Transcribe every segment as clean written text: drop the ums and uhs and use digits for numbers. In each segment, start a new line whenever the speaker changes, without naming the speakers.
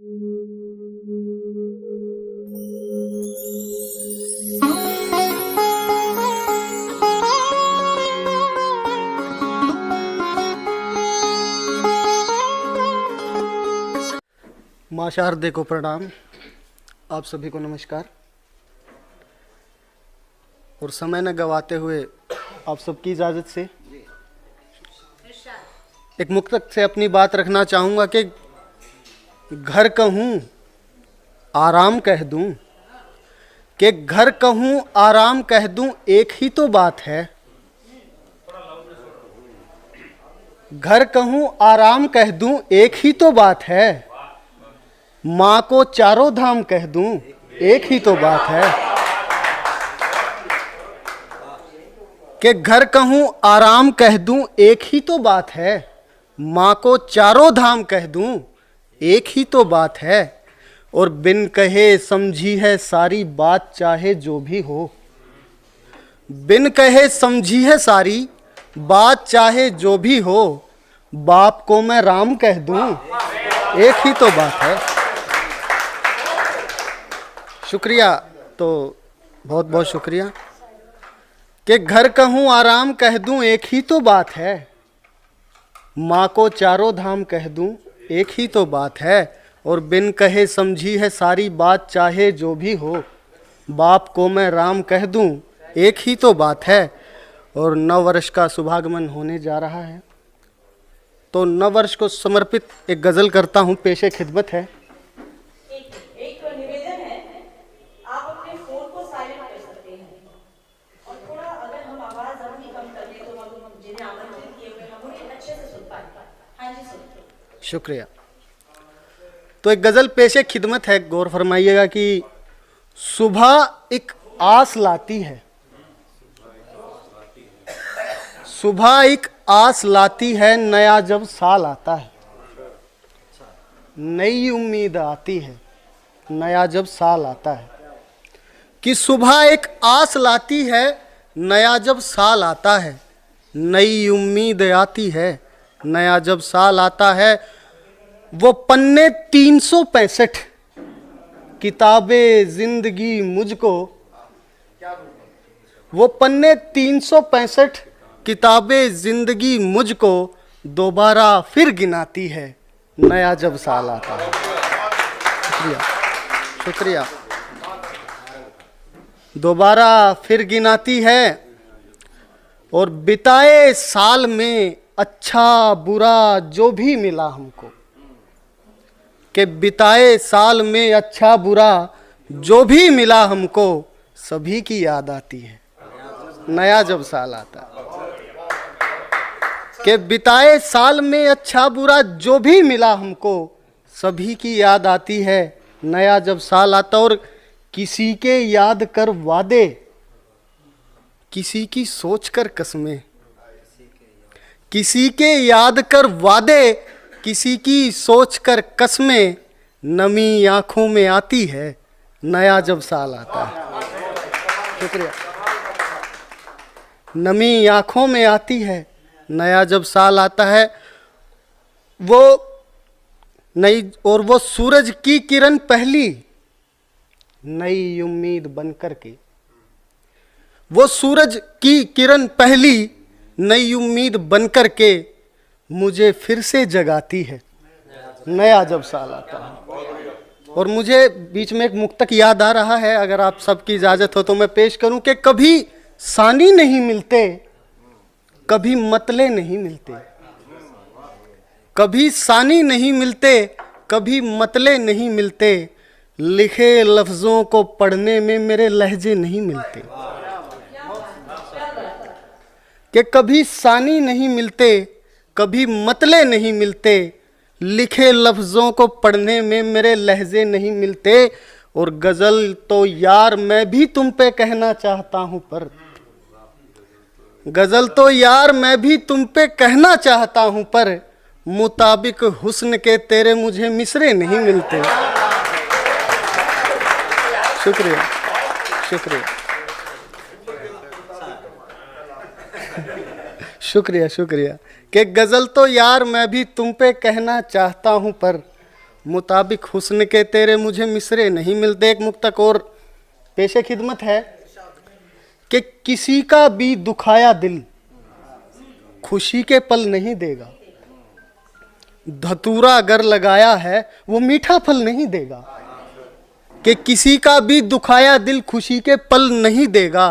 माँ शारदे को प्रणाम, आप सभी को नमस्कार। और समय न गवाते हुए आप सबकी इजाज़त से एक मुक्तक से अपनी बात रखना चाहूँगा कि घर कहूँ आराम कह दूँ, कि घर कहूँ आराम कह दूँ एक ही तो बात है। घर कहूँ आराम कह दूँ एक ही तो बात है। माँ को चारों धाम कह दूं एक ही तो बात है। कि घर कहूं आराम कह दूं एक ही तो बात है। माँ को चारों धाम कह दूं एक ही तो बात है। और बिन कहे समझी है सारी बात चाहे जो भी हो। बिन कहे समझी है सारी बात चाहे जो भी हो। बाप को मैं राम कह दूं एक ही तो बात है। शुक्रिया, तो बहुत बहुत शुक्रिया। कि घर कहूँ आराम कह दूँ एक ही तो बात है। माँ को चारों धाम कह दूँ एक ही तो बात है। और बिन कहे समझी है सारी बात चाहे जो भी हो। बाप को मैं राम कह दूँ एक ही तो बात है। और नव वर्ष का शुभागमन होने जा रहा है, तो नव वर्ष को समर्पित एक गज़ल करता हूँ, पेशे खिदमत है। शुक्रिया। तो एक गज़ल पेशे खिदमत है, गौर फरमाइएगा कि सुबह एक आस लाती है। सुबह एक आस लाती है, नया जब साल आता है। नई उम्मीद आती है नया जब साल आता है। कि सुबह एक आस लाती है, नया जब साल आता है। नई उम्मीद आती है नया जब साल आता है। वो पन्ने 365 किताबें जिंदगी मुझको। वो पन्ने 365 किताबें जिंदगी मुझको दोबारा फिर गिनाती है नया जब साल आता है। शुक्रिया शुक्रिया। दोबारा फिर गिनाती है। और बिताए साल में अच्छा बुरा जो भी मिला हमको। कि बिताए साल में अच्छा बुरा जो भी मिला हमको, सभी की याद आती है नया जब साल आता है। कि बिताए साल में अच्छा बुरा जो भी मिला हमको, सभी की याद आती है नया जब साल आता। और किसी के याद कर वादे, किसी की सोच कर कस्में। किसी के याद कर वादे, किसी की सोच कर कस्में। नमी आंखों में आती है नया जब साल आता है। शुक्रिया। नमी आंखों में आती है नया जब साल आता है। वो नई और वो सूरज की किरण पहली नई उम्मीद बनकर के। वो सूरज की किरण पहली नई उम्मीद बनकर के मुझे फिर से जगाती है नया जब साल आता है। और मुझे बीच में एक मुक्तक याद आ रहा है, अगर आप सबकी इजाज़त हो तो मैं पेश करूं। कि कभी सानी नहीं मिलते, कभी मतले नहीं मिलते। कभी सानी नहीं मिलते, कभी मतले नहीं मिलते। लिखे लफ्ज़ों को पढ़ने में मेरे लहजे नहीं मिलते। कि कभी सानी नहीं मिलते, कभी मतले नहीं मिलते। लिखे लफ्ज़ों को पढ़ने में मेरे लहजे नहीं मिलते। और गज़ल तो यार मैं भी तुम पे कहना चाहता हूँ, पर गज़ल तो यार मैं भी तुम पे कहना चाहता हूँ, पर मुताबिक हुस्न के तेरे मुझे मिसरे नहीं मिलते। शुक्रिया शुक्रिया शुक्रिया शुक्रिया। कि गज़ल तो यार मैं भी तुम पे कहना चाहता हूँ, पर मुताबिक हुस्न के तेरे मुझे मिसरे नहीं मिलते। एक मुक्तक और पेशे खिदमत है कि किसी का भी दुखाया दिल खुशी के पल नहीं देगा, धतूरा अगर लगाया है वो मीठा फल नहीं देगा। कि किसी का भी दुखाया दिल खुशी के पल नहीं देगा,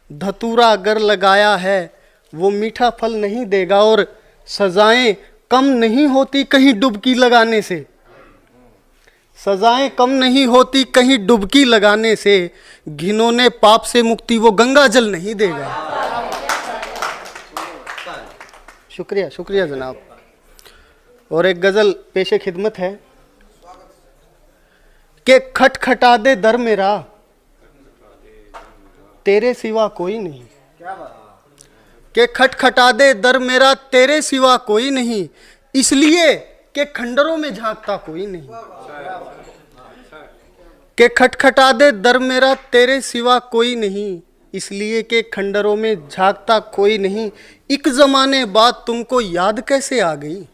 धतूरा अगर लगाया है वो मीठा फल नहीं देगा। और सजाएं कम नहीं होती कहीं डुबकी लगाने से, सजाएं कम नहीं होती कहीं डुबकी लगाने से, घिनौने पाप से मुक्ति वो गंगा जल नहीं देगा। शुक्रिया शुक्रिया जनाब। और एक गजल पेशे खिदमत है कि खटखटा दे दर मेरा तेरे सिवा कोई नहीं, कि खटखटा दे दर मेरा तेरे सिवा कोई नहीं, इसलिए कि खंडरों में झांकता कोई नहीं। कि खटखटा दे दर मेरा तेरे सिवा कोई नहीं, इसलिए कि खंडरों में झांकता कोई नहीं। एक जमाने बाद तुमको याद कैसे आ गई,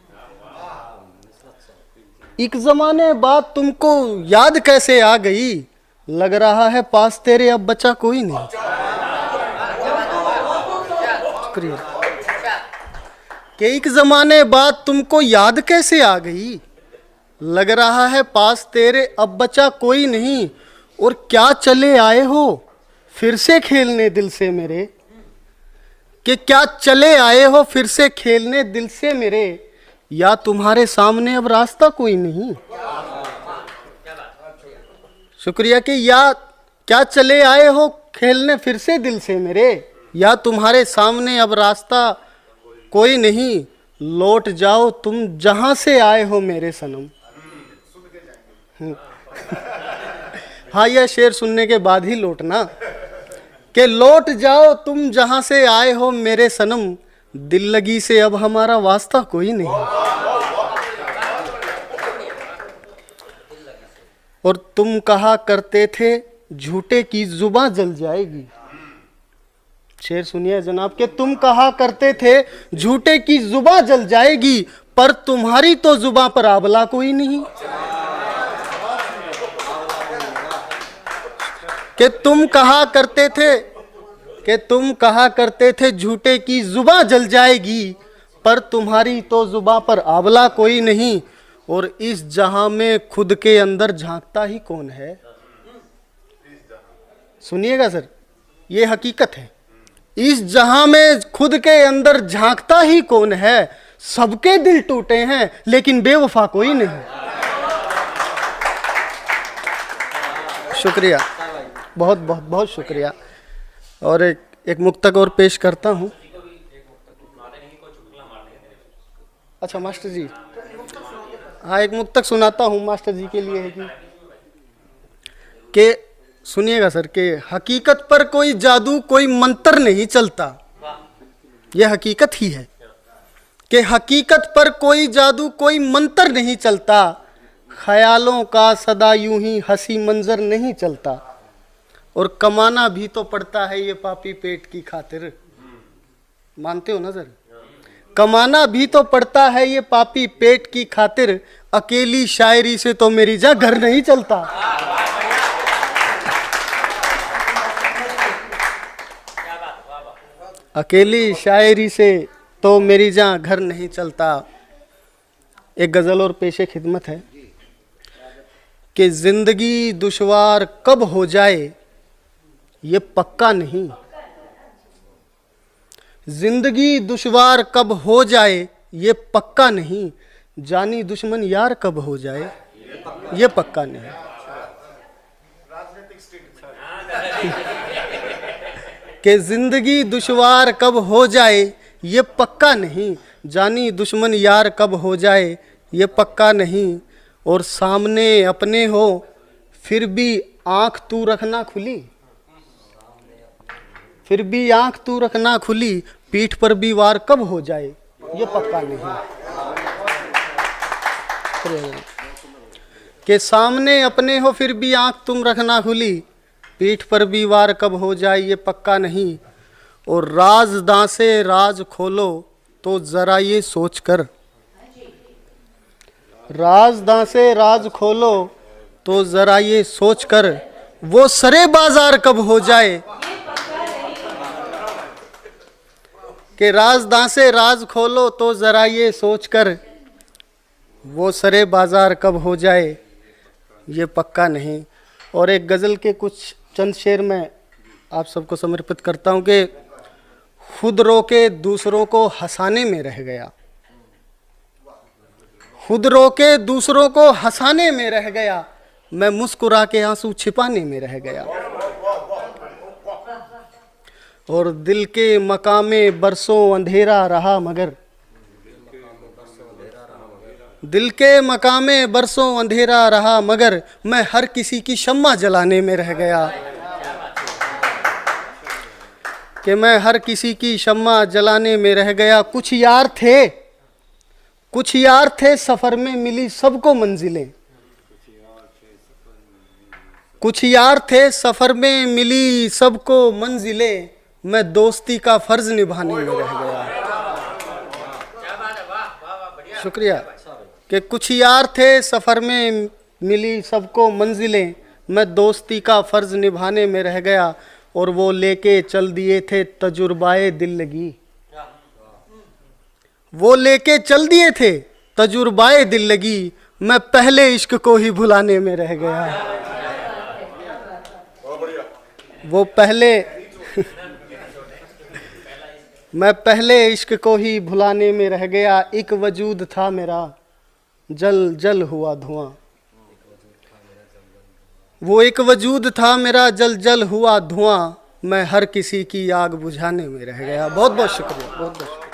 एक जमाने बाद तुमको याद कैसे आ गई, लग रहा है पास तेरे अब बचा कोई नहीं। शुक्रिया। कि एक जमाने बाद तुमको याद कैसे आ गई, लग रहा है पास तेरे अब बचा कोई नहीं। और क्या चले आए हो फिर से खेलने दिल से मेरे, कि क्या चले आए हो फिर से खेलने दिल से मेरे, या तुम्हारे सामने अब रास्ता कोई नहीं। शुक्रिया। कि या क्या चले आए हो खेलने फिर से दिल से मेरे, या तुम्हारे सामने अब रास्ता कोई नहीं, लौट जाओ तुम जहां से आए हो मेरे सनम। हाँ, यह शेर सुनने के बाद ही लौटना। कि लौट जाओ तुम जहां से आए हो मेरे सनम, दिल लगी से अब हमारा वास्ता कोई नहीं। और तुम कहा करते थे झूठे की जुबां जल जाएगी। शेर सुनिए जनाब। कि तुम कहा करते थे झूठे की जुबां जल जाएगी, पर तुम्हारी तो जुबां पर आबला कोई नहीं। कि तुम कहा करते थे, कि तुम कहा करते थे झूठे की जुबां जल जाएगी, पर तुम्हारी तो जुबां पर आबला कोई नहीं। और इस जहां में खुद के अंदर झांकता ही कौन है। सुनिएगा सर, ये हकीकत है। इस जहां में खुद के अंदर झांकता ही कौन है, सबके दिल टूटे हैं लेकिन बेवफा कोई नहीं। शुक्रिया, बहुत बहुत बहुत शुक्रिया। और एक मुक्तक और पेश करता हूँ। अच्छा मास्टर जी, हाँ एक मुक्तक सुनाता हूँ मास्टर जी के लिए है कि सुनिएगा सर। कि हकीकत पर कोई जादू कोई मंत्र नहीं चलता, यह हकीकत ही है। कि हकीकत पर कोई जादू कोई मंत्र नहीं चलता, ख्यालों का सदा यूं ही हंसी मंजर नहीं चलता। और कमाना भी तो पड़ता है ये पापी पेट की खातिर। मानते हो ना सर? कमाना भी तो पड़ता है ये पापी पेट की खातिर, अकेली शायरी से तो मेरी जा घर नहीं चलता। अकेली शायरी से तो मेरी जा घर नहीं चलता। एक गजल और पेशे खिदमत है कि जिंदगी दुश्वार कब हो जाए ये पक्का नहीं, जिंदगी दुश्वार कब हो जाए ये पक्का नहीं, जानी दुश्मन यार कब हो जाए ये पक्का नहीं। कि जिंदगी दुश्वार कब हो जाए ये पक्का नहीं, जानी दुश्मन यार कब हो जाए ये पक्का नहीं। और सामने अपने हो फिर भी आंख तू रखना खुली, फिर भी आंख तू रखना खुली, पीठ पर भी वार कब हो जाए ये पक्का नहीं। कि सामने अपने हो फिर भी आंख तुम रखना खुली, पीठ पर भी वार कब हो जाए ये पक्का नहीं। और राज़दां से राज खोलो तो जरा ये सोच कर, राजदां से राज खोलो तो जरा ये सोच कर वो सरे बाजार कब हो जाए, कि राजदां से राज खोलो तो जरा ये सोच कर वो सरे बाजार कब हो जाए, ये पक्का नहीं। और एक गज़ल के कुछ चंद शेर मैं आप सबको समर्पित करता हूँ कि खुद रोके दूसरों को हंसाने में रह गया, खुद रोके दूसरों को हंसाने में रह गया, मैं मुस्कुरा के आंसू छिपाने में रह गया। और दिल के मकामे बरसों अंधेरा रहा मगर, दिल के मकामे बरसों अंधेरा रहा मगर, मैं हर किसी की शम्मा जलाने में रह गया, कि मैं हर किसी की शम्मा जलाने में रह गया। कुछ यार थे, कुछ यार थे सफ़र में मिली सबको मंजिलें, कुछ यार थे सफ़र में मिली सबको मंजिलें, मैं दोस्ती का फ़र्ज़ निभाने में रह गया। शुक्रिया। कि कुछ यार थे सफ़र में मिली सबको मंजिलें, मैं दोस्ती का फ़र्ज़ निभाने में रह गया। और वो लेके चल दिए थे तजुर्बाए दिल लगी, वो लेके चल दिए थे तजुर्बाए दिल लगी, मैं पहले इश्क को ही भुलाने में रह गया। वो पहले मैं पहले इश्क को ही भुलाने में रह गया। एक वजूद था मेरा जल जल हुआ धुआं, वो एक वजूद था मेरा जल जल हुआ धुआं, मैं हर किसी की आग बुझाने में रह गया। बहुत बहुत शुक्रिया, बहुत बहुत शुक्रिया।